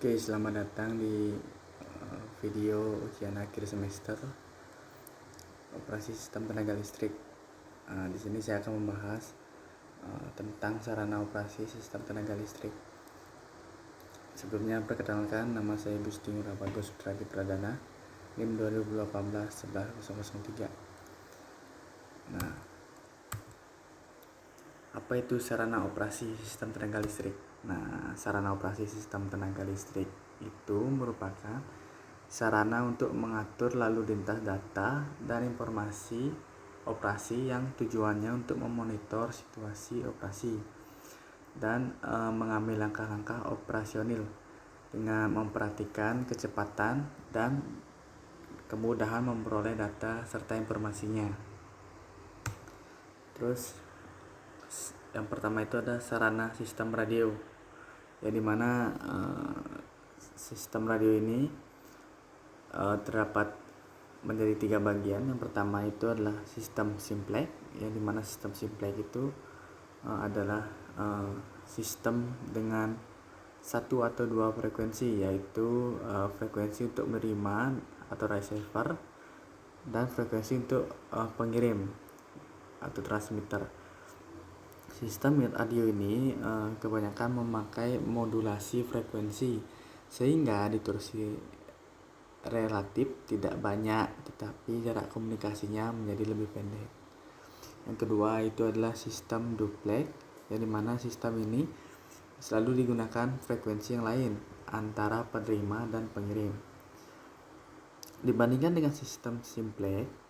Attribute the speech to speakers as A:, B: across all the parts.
A: Oke, selamat datang di video ujian akhir semester operasi sistem tenaga listrik. Di sini saya akan membahas tentang sarana operasi sistem tenaga listrik. Sebelumnya perkenalkan, nama saya Gusti Ngurah Bagus Sutradi Pradana, NIM 2018-11003. Nah, apa itu sarana operasi sistem tenaga listrik? Nah, sarana operasi sistem tenaga listrik itu merupakan sarana untuk mengatur lalu lintas data dan informasi operasi yang tujuannya untuk memonitor situasi operasi dan mengambil langkah-langkah operasional dengan memperhatikan kecepatan dan kemudahan memperoleh data serta informasinya. Terus yang pertama itu ada sarana sistem radio, ya dimana sistem radio ini terdapat menjadi 3 bagian. Yang pertama itu adalah sistem simplex, yang dimana sistem simplex itu adalah sistem dengan 1 atau 2 frekuensi, yaitu frekuensi untuk menerima atau receiver dan frekuensi untuk pengirim atau transmitter. Sistem radio ini kebanyakan memakai modulasi frekuensi sehingga distorsi relatif tidak banyak, tetapi jarak komunikasinya menjadi lebih pendek. Yang kedua itu adalah sistem duplex, yang dimana sistem ini selalu digunakan frekuensi yang lain antara penerima dan pengirim. Dibandingkan dengan sistem simplex,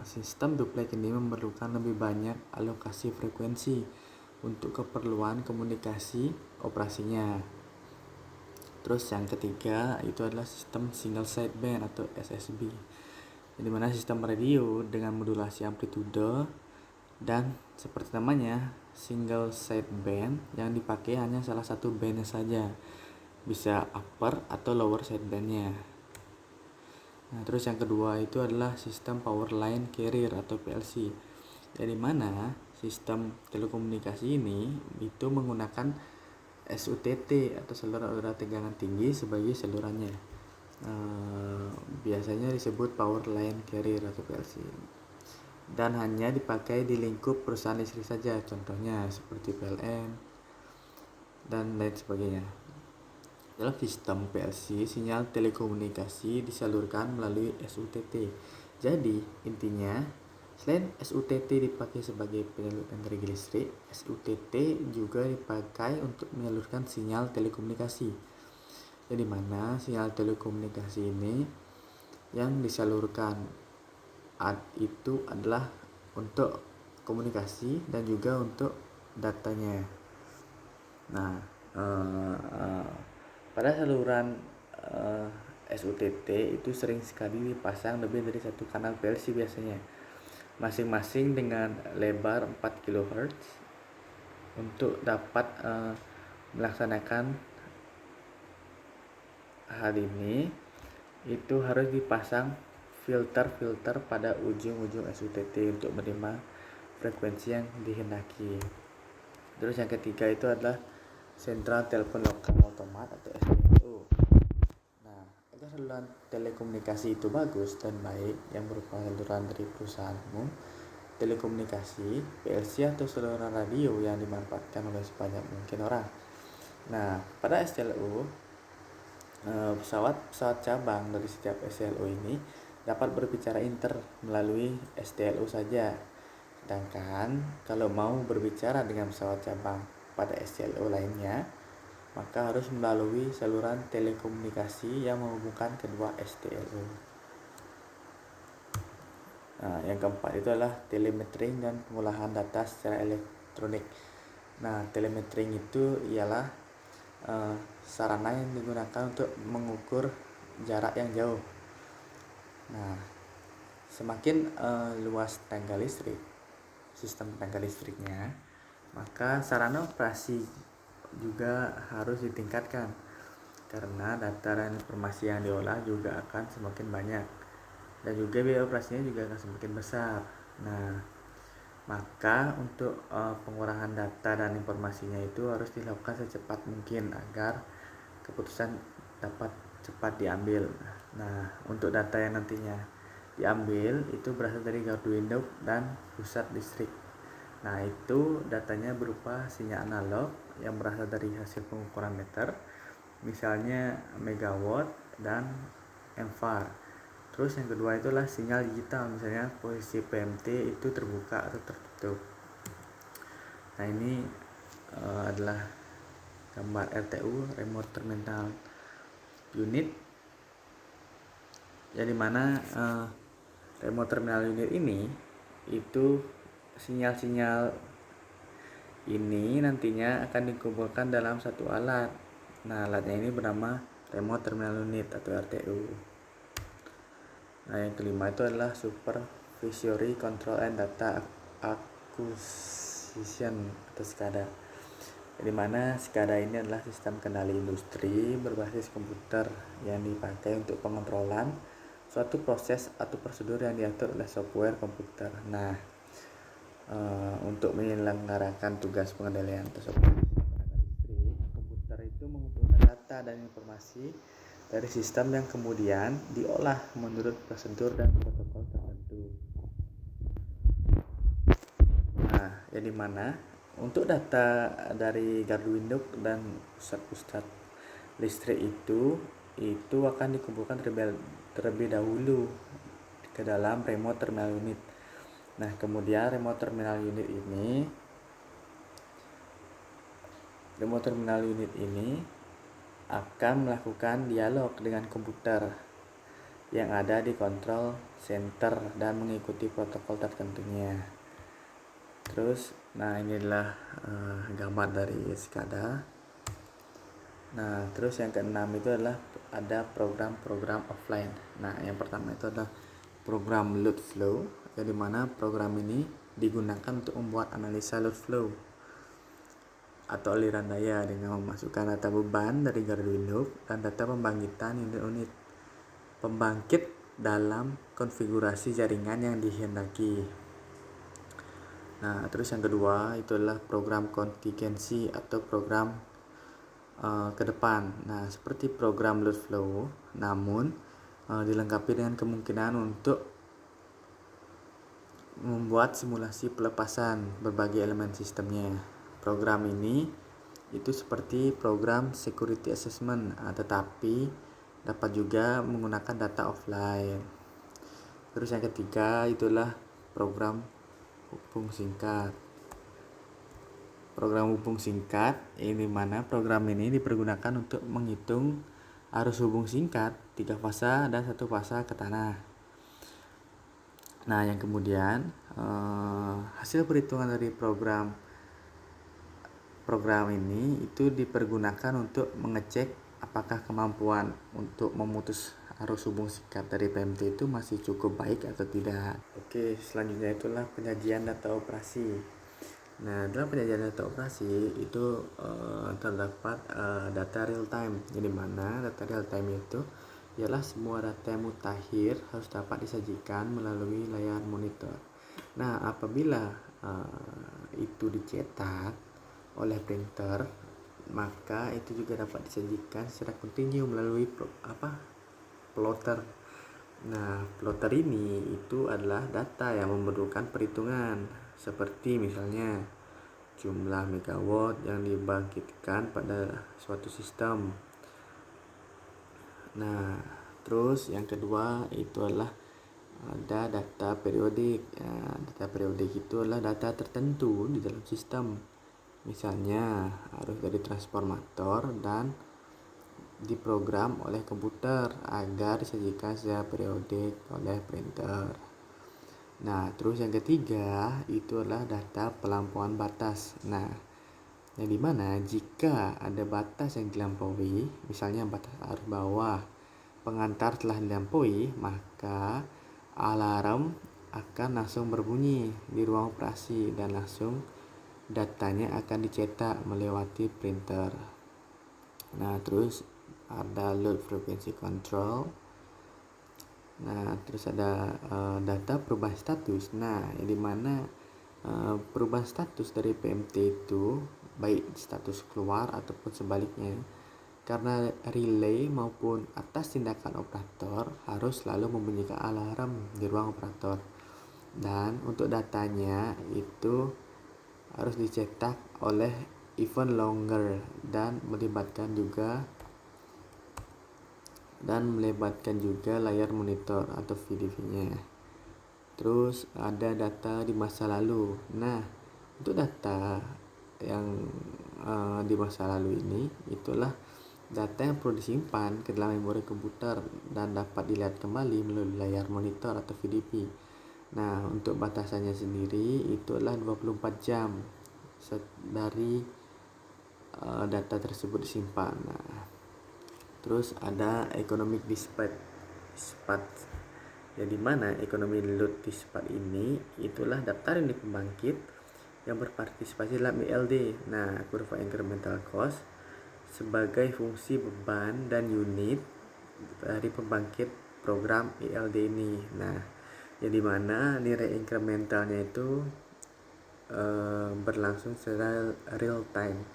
A: sistem duplex ini memerlukan lebih banyak alokasi frekuensi untuk keperluan komunikasi operasinya. Terus yang ketiga itu adalah sistem single sideband atau SSB, di mana sistem radio dengan modulasi amplitude dan seperti namanya single sideband yang dipakai hanya salah satu bandnya saja, bisa upper atau lower sidebandnya. Nah, terus yang kedua itu adalah sistem power line carrier atau PLC, di mana sistem telekomunikasi ini itu menggunakan SUTT atau saluran udara tegangan tinggi sebagai salurannya. Biasanya disebut power line carrier atau PLC, dan hanya dipakai di lingkup perusahaan listrik saja, contohnya seperti PLN dan lain sebagainya. Dalam sistem PLC, sinyal telekomunikasi disalurkan melalui SUTT. Jadi intinya, selain SUTT dipakai sebagai penyalur energi listrik, SUTT juga dipakai untuk menyalurkan sinyal telekomunikasi. Jadi mana sinyal telekomunikasi ini yang disalurkan itu adalah untuk komunikasi dan juga untuk datanya. Nah, pada saluran SUTT itu sering sekali dipasang lebih dari satu kanal PLC biasanya, masing-masing dengan lebar 4 kHz. Untuk dapat melaksanakan hal ini itu harus dipasang filter pada ujung-ujung SUTT untuk menerima frekuensi yang dihendaki. Terus yang ketiga itu adalah Central Telepon Lokal Automat atau STLO. Nah, agar saluran telekomunikasi itu bagus dan baik yang berupa saluran dari perusahaanmu telekomunikasi, PLC atau saluran radio yang dimanfaatkan oleh sebanyak mungkin orang. Nah, pada STLO, pesawat cabang dari setiap STLO ini dapat berbicara inter melalui STLO saja. Sedangkan kalau mau berbicara dengan pesawat cabang pada STLO lainnya, maka harus melalui saluran telekomunikasi yang menghubungkan kedua STLO. Nah, yang keempat itu adalah telemetering dan pengolahan data secara elektronik. Nah, telemetering itu ialah sarana yang digunakan untuk mengukur jarak yang jauh. Nah, semakin luas tenaga listrik, sistem tenaga listriknya, maka sarana operasi juga harus ditingkatkan karena data dan informasi yang diolah juga akan semakin banyak dan juga biaya operasinya juga akan semakin besar. Nah, maka untuk pengurahan data dan informasinya itu harus dilakukan secepat mungkin agar keputusan dapat cepat diambil. Nah, untuk data yang nantinya diambil itu berasal dari gardu induk dan pusat listrik. Nah, itu datanya berupa sinyal analog yang berasal dari hasil pengukuran meter, misalnya megawatt dan mVAR. Terus yang kedua itulah sinyal digital, misalnya posisi PMT itu terbuka atau tertutup. Nah, ini adalah gambar RTU, remote terminal unit, ya dimana remote terminal unit ini itu sinyal-sinyal ini nantinya akan dikumpulkan dalam satu alat. Nah, alatnya ini bernama remote terminal unit atau RTU. Nah, yang kelima itu adalah supervisory control and data acquisition atau SCADA. Di mana SCADA ini adalah sistem kendali industri berbasis komputer yang dipakai untuk pengontrolan suatu proses atau prosedur yang diatur oleh software komputer. Nah, untuk menyelenggarakan tugas pengendalian tersebut, komputer itu mengumpulkan data dan informasi dari sistem yang kemudian diolah menurut prosedur dan protokol tertentu. Nah, yang dimana untuk data dari gardu induk dan pusat listrik itu akan dikumpulkan terlebih dahulu ke dalam remote terminal unit. Nah, kemudian remote terminal unit ini akan melakukan dialog dengan komputer yang ada di control center dan mengikuti protokol tertentunya. Terus, nah ini adalah gambar dari SCADA. Nah, terus yang keenam itu adalah ada program-program offline. Nah, yang pertama itu adalah program load flow, yang dimana program ini digunakan untuk membuat analisa load flow atau aliran daya dengan memasukkan data beban dari gardu induk dan data pembangkitan unit-unit pembangkit dalam konfigurasi jaringan yang dihendaki. Nah, terus yang kedua itu adalah program kontingensi atau program ke depan. Nah, seperti program load flow, namun dilengkapi dengan kemungkinan untuk membuat simulasi pelepasan berbagai elemen sistemnya. Program ini itu seperti program security assessment, tetapi dapat juga menggunakan data offline. Terus yang ketiga itulah program hubung singkat. Program hubung singkat ini mana program ini dipergunakan untuk menghitung arus hubung singkat 3 fasa dan 1 fasa ke tanah. Nah, yang kemudian hasil perhitungan dari program ini itu dipergunakan untuk mengecek apakah kemampuan untuk memutus arus hubung singkat dari PMT itu masih cukup baik atau tidak. Oke, selanjutnya itulah penyajian data operasi. Nah, dalam penyajian data operasi itu terdapat data real time. Jadi mana data real time itu ialah semua data yang mutakhir harus dapat disajikan melalui layar monitor. Nah, apabila itu dicetak oleh printer, maka itu juga dapat disajikan secara kontinu melalui plotter. Nah, plotter ini itu adalah data yang memerlukan perhitungan seperti misalnya jumlah megawatt yang dibangkitkan pada suatu sistem. Nah, terus yang kedua itu adalah ada data periodik. Data periodik itu adalah data tertentu di dalam sistem. Misalnya arus dari transformator dan diprogram oleh komputer agar disajikan secara periodik oleh printer. Nah, terus yang ketiga itu adalah data pelampauan batas. Nah, yang dimana jika ada batas yang dilampaui, misalnya batas arus bawah pengantar telah dilampaui, maka alarm akan langsung berbunyi di ruang operasi dan langsung datanya akan dicetak melewati printer. Nah, terus ada load frequency control. Nah, terus ada data perubahan status. Nah, yang dimana perubahan status dari PMT itu baik status keluar ataupun sebaliknya
B: karena relay maupun atas tindakan operator harus selalu membunyikan alarm di ruang operator. Dan untuk datanya itu harus dicetak oleh event logger dan melibatkan juga layar monitor atau VDV-nya. Terus ada data di masa lalu. Nah, untuk data yang di masa lalu ini itulah data yang perlu disimpan ke dalam memori komputer dan dapat dilihat kembali melalui layar monitor atau VDP. Nah, untuk batasannya sendiri itulah 24 jam dari data tersebut disimpan. Nah, terus ada economic dispatch. Ya, di mana ekonomi load dispatch ini itulah daftar unit pembangkit yang berpartisipasi dalam ILD. Nah, kurva incremental cost sebagai fungsi beban dan unit dari pembangkit program ILD ini. Nah, ya di mana nilai incrementalnya itu berlangsung secara real time.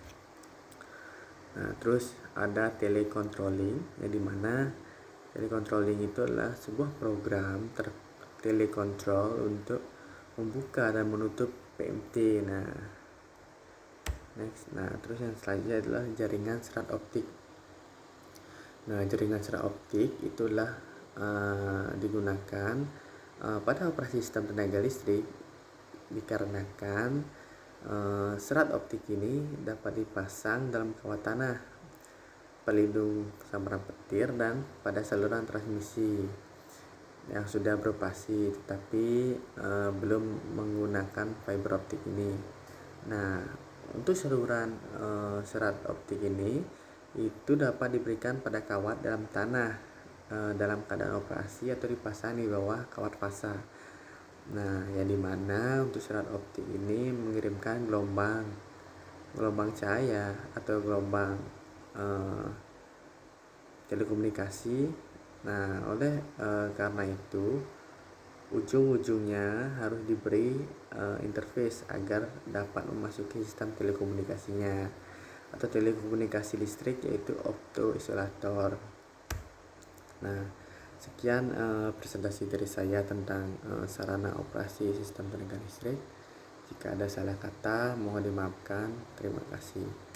B: Nah, terus ada telecontrolling, ya di mana telecontrolling itu adalah sebuah program telecontrol untuk membuka dan menutup PMT. Nah, terus yang selanjutnya adalah jaringan serat optik. Nah, jaringan serat optik itulah digunakan pada operasi sistem tenaga listrik dikarenakan serat optik ini dapat dipasang dalam kawat tanah, pelindung sambaran petir, dan pada saluran transmisi yang sudah beroperasi tetapi belum menggunakan fiber optik ini. Nah, untuk saluran serat optik ini itu dapat diberikan pada kawat dalam tanah dalam keadaan operasi atau dipasang di bawah kawat fasa. Nah, yang dimana untuk serat optik ini mengirimkan gelombang cahaya atau gelombang telekomunikasi. Nah, karena itu ujung-ujungnya harus diberi interface agar dapat memasuki sistem telekomunikasinya atau telekomunikasi listrik, yaitu optoisolator. Nah, sekian presentasi dari saya tentang sarana operasi sistem tenaga listrik. Jika ada salah kata mohon dimaafkan. Terima kasih.